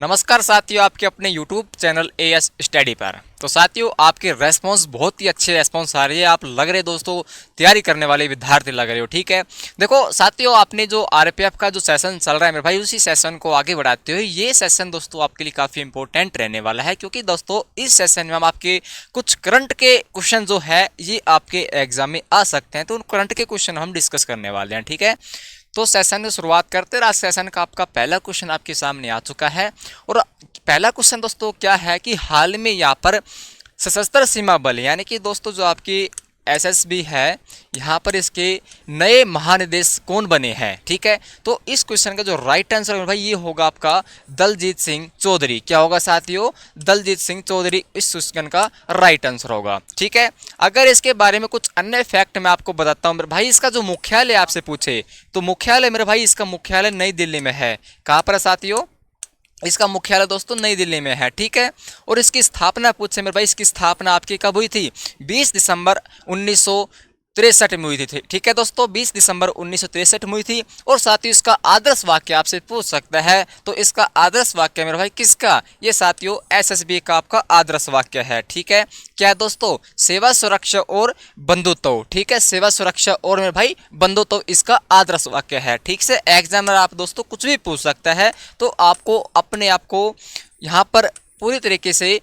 नमस्कार साथियों, आपके अपने YouTube चैनल एएस स्टडी पर। तो साथियों, आपके रेस्पॉन्स बहुत ही अच्छे रेस्पॉन्स आ रही है। आप लग रहे दोस्तों तैयारी करने वाले विद्यार्थी लग रहे हो। ठीक है, देखो साथियों, आपने जो आरपीएफ का जो सेशन चल रहा है मेरे भाई, उसी सेशन को आगे बढ़ाते हुए ये सेशन दोस्तों आपके लिए काफ़ी इंपॉर्टेंट रहने वाला है, क्योंकि दोस्तों इस सेशन में हम आपके कुछ करंट के क्वेश्चन जो है ये आपके एग्जाम में आ सकते हैं। तो उन करंट के क्वेश्चन हम डिस्कस करने वाले हैं। ठीक है, तो सेशन की शुरुआत करते हैं। आज सेशन का आपका पहला क्वेश्चन आपके सामने आ चुका है। और पहला क्वेश्चन दोस्तों क्या है कि हाल में यहाँ पर सशस्त्र सीमा बल यानी कि दोस्तों जो आपकी एसएसबी है, यहाँ पर इसके नए महानिदेशक कौन बने हैं। ठीक है, तो इस क्वेश्चन का जो राइट आंसर है भाई ये होगा आपका दलजीत सिंह चौधरी। क्या होगा साथियों? दलजीत सिंह चौधरी इस क्वेश्चन का राइट आंसर होगा। ठीक है, अगर इसके बारे में कुछ अन्य फैक्ट मैं आपको बताता हूँ मेरे भाई। इसका जो मुख्यालय आपसे पूछे तो मुख्यालय मेरे भाई, इसका मुख्यालय नई दिल्ली में है। कहाँ पर है साथियों? इसका मुख्यालय दोस्तों नई दिल्ली में है। ठीक है, और इसकी स्थापना पूछे मेरे भाई, इसकी स्थापना आपकी कब हुई थी? 20 दिसंबर 1963 में हुई थी। ठीक है दोस्तों, 20 दिसंबर 1963 में हुई थी। और साथ ही इसका आदर्श वाक्य आपसे पूछ सकता है, तो इसका आदर्श वाक्य मेरे भाई किसका? ये साथियों एसएसबी का आपका आदर्श वाक्य है। ठीक है, क्या है दोस्तों? सेवा सुरक्षा और बंधुत्व। ठीक है, सेवा सुरक्षा और मेरे भाई बंधुत्व इसका आदर्श वाक्य है। ठीक से एग्जामिनर आप दोस्तों कुछ भी पूछ सकता है, तो आपको अपने आप को यहाँ पर पूरी तरीके से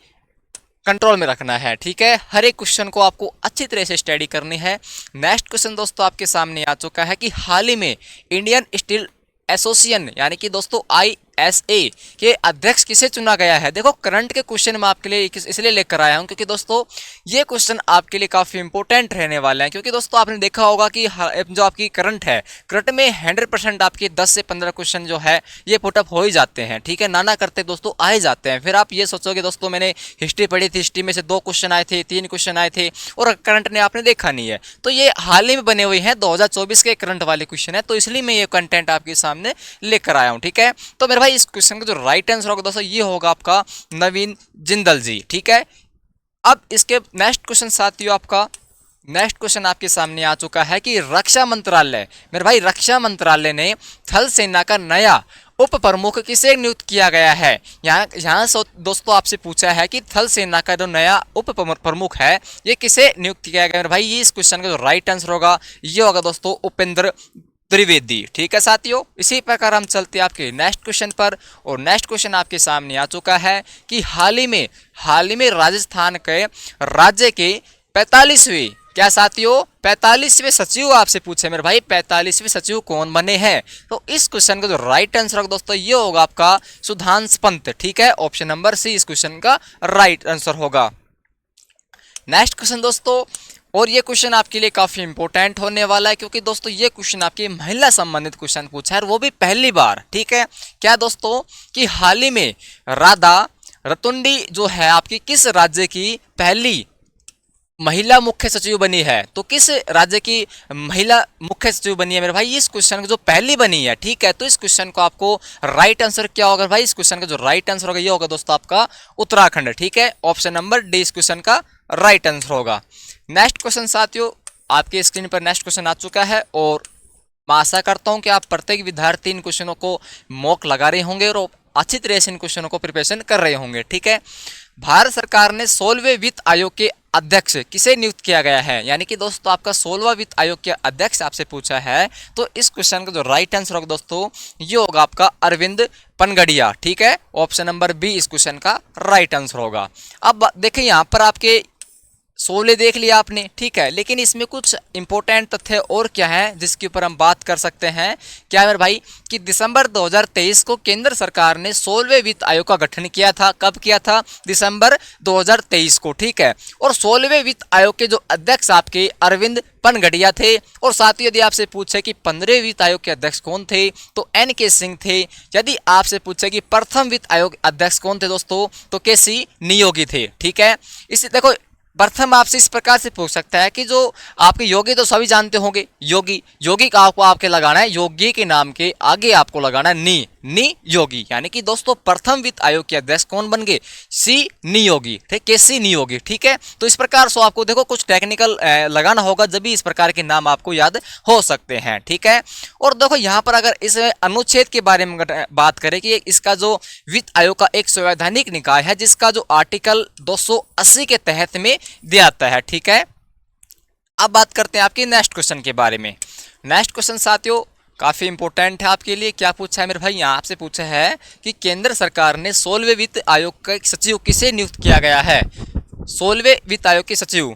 कंट्रोल में रखना है। ठीक है, हर एक क्वेश्चन को आपको अच्छी तरह से स्टडी करनी है। नेक्स्ट क्वेश्चन दोस्तों आपके सामने आ चुका है कि हाल ही में इंडियन स्टील एसोसिएशन यानी कि दोस्तों आईएसए के अध्यक्ष किसे चुना गया है। देखो करंट के क्वेश्चन मैं आपके लिए इसलिए लेकर आया हूं क्योंकि दोस्तों ये क्वेश्चन आपके लिए काफी इंपॉर्टेंट रहने वाले हैं। क्योंकि दोस्तों आपने देखा होगा कि जो आपकी करंट है, करंट में 100% आपके 10 से 15 क्वेश्चन जो है ये पुटअप हो ही जाते हैं। ठीक है, नाना करते दोस्तों आ ही जाते हैं। फिर आप ये सोचोगे दोस्तों मैंने हिस्ट्री पढ़ी थी, हिस्ट्री में से 2 क्वेश्चन आए थे, 3 क्वेश्चन आए थे और करंट ने आपने देखा नहीं है। तो ये हाल ही में बने हुए हैं, 2024 के करंट वाले क्वेश्चन है, तो इसलिए मैं ये कंटेंट आपके सामने लेकर आया हूं। ठीक है, तो मेरे भाई इस क्वेश्चन का जो राइट आंसर होगा दोस्तों ये होगा आपका नवीन जिंदल जी। ठीक है, अब इसके नेक्स्ट क्वेश्चन साथियों आपका नेक्स्ट क्वेश्चन आपके सामने आ चुका है कि रक्षा मंत्रालय मेरे भाई, रक्षा मंत्रालय ने थल सेना का नया उप प्रमुख किसे नियुक्त किया गया है। यहाँ दोस्तों आपसे पूछा है कि थल सेना का जो नया उप प्रमुख है ये किसे नियुक्त किया गया मेरे भाई। ये इस क्वेश्चन का जो राइट आंसर होगा ये होगा दोस्तों उपेंद्र त्रिवेदी। ठीक है साथियों, इसी प्रकार हम चलते हैं आपके नेक्स्ट क्वेश्चन पर। और नेक्स्ट क्वेश्चन आपके सामने आ चुका है कि हाल ही में राजस्थान के राज्य के 45वें क्या साथियों 45वें सचिव आपसे पूछे मेरे भाई, 45वें सचिव कौन बने हैं। तो इस क्वेश्चन का जो राइट आंसर होगा दोस्तों ये होगा आपका सुधांश पंत। ठीक है, ऑप्शन नंबर सी इस क्वेश्चन का राइट आंसर होगा। नेक्स्ट क्वेश्चन दोस्तों, और ये क्वेश्चन आपके लिए काफी इंपॉर्टेंट होने वाला है क्योंकि दोस्तों ये क्वेश्चन आपकी महिला संबंधित क्वेश्चन पूछा है, वो भी पहली बार। ठीक है, क्या दोस्तों कि हाल ही में राधा रतुंडी जो है आपकी किस राज्य की पहली महिला मुख्य सचिव बनी है। तो किस राज्य की महिला मुख्य सचिव बनी है मेरे भाई, इस क्वेश्चन जो पहली बनी है। ठीक है, तो इस क्वेश्चन को आपको राइट आंसर क्या होगा भाई, इस क्वेश्चन का जो राइट आंसर होगा ये होगा दोस्तों आपका उत्तराखंड। ठीक है, ऑप्शन नंबर डी इस क्वेश्चन का राइट आंसर होगा। नेक्स्ट क्वेश्चन साथियों आपके स्क्रीन पर नेक्स्ट क्वेश्चन आ चुका है और मैं आशा करता हूं कि आप प्रत्येक विद्यार्थी इन क्वेश्चनों को मॉक लगा रहे होंगे और अच्छी तरह से इन क्वेश्चनों को प्रिपरेशन कर रहे होंगे। ठीक है, भारत सरकार ने 16वें वित्त आयोग के अध्यक्ष किसे नियुक्त किया गया है। यानी कि दोस्तों आपका 16वां वित्त आयोग के अध्यक्ष आपसे पूछा है, तो इस क्वेश्चन का जो राइट आंसर होगा दोस्तों ये होगा आपका अरविंद पनगड़िया। ठीक है, ऑप्शन नंबर बी इस क्वेश्चन का राइट आंसर होगा। अब देखिए यहाँ पर आपके 16 देख लिया आपने। ठीक है, लेकिन इसमें कुछ इंपॉर्टेंट तथ्य और क्या है जिसके ऊपर हम बात कर सकते हैं। क्या है भाई कि दिसंबर 2023 को केंद्र सरकार ने 16वें वित्त आयोग का गठन किया था। कब किया था? दिसंबर 2023 को। ठीक है, और 16वें वित्त आयोग के जो अध्यक्ष आपके अरविंद पनगड़िया थे। और साथ ही यदि आपसे पूछे कि 15वें वित्त आयोग के अध्यक्ष कौन थे तो NK सिंह थे। यदि आपसे पूछे कि प्रथम वित्त आयोग अध्यक्ष कौन थे दोस्तों तो KC नियोगी थे। ठीक है, इसी देखो प्रथम आपसे इस प्रकार से पूछ सकता है कि जो आपके योगी तो सभी जानते होंगे, योगी का आपको आपके लगाना है, योगी के नाम के आगे आपको लगाना है नी। नियोगी, यानी कि दोस्तों प्रथम वित्त आयोग के अध्यक्ष कौन बन गए? सी नियोगी, ठीक, के सी नियोगी, ठीक है। तो इस प्रकार से आपको देखो कुछ टेक्निकल लगाना होगा, जब भी इस प्रकार के नाम आपको याद हो सकते हैं, ठीक है। और देखो यहाँ पर अगर इस अनुच्छेद के बारे में बात करें कि इसका जो वित्त आयोग का एक संवैधानिक निकाय है, जिसका जो आर्टिकल 280 के तहत में दिया जाता है, ठीक है। अब बात करते हैं आपके नेक्स्ट क्वेश्चन के बारे में। नेक्स्ट क्वेश्चन साथियों काफी इंपॉर्टेंट है आपके लिए। क्या पूछा है मेरे भाई? यहाँ आपसे पूछा है कि केंद्र सरकार ने 16वें वित्त आयोग का सचिव किसे नियुक्त किया गया है? 16वें वित्त आयोग के सचिव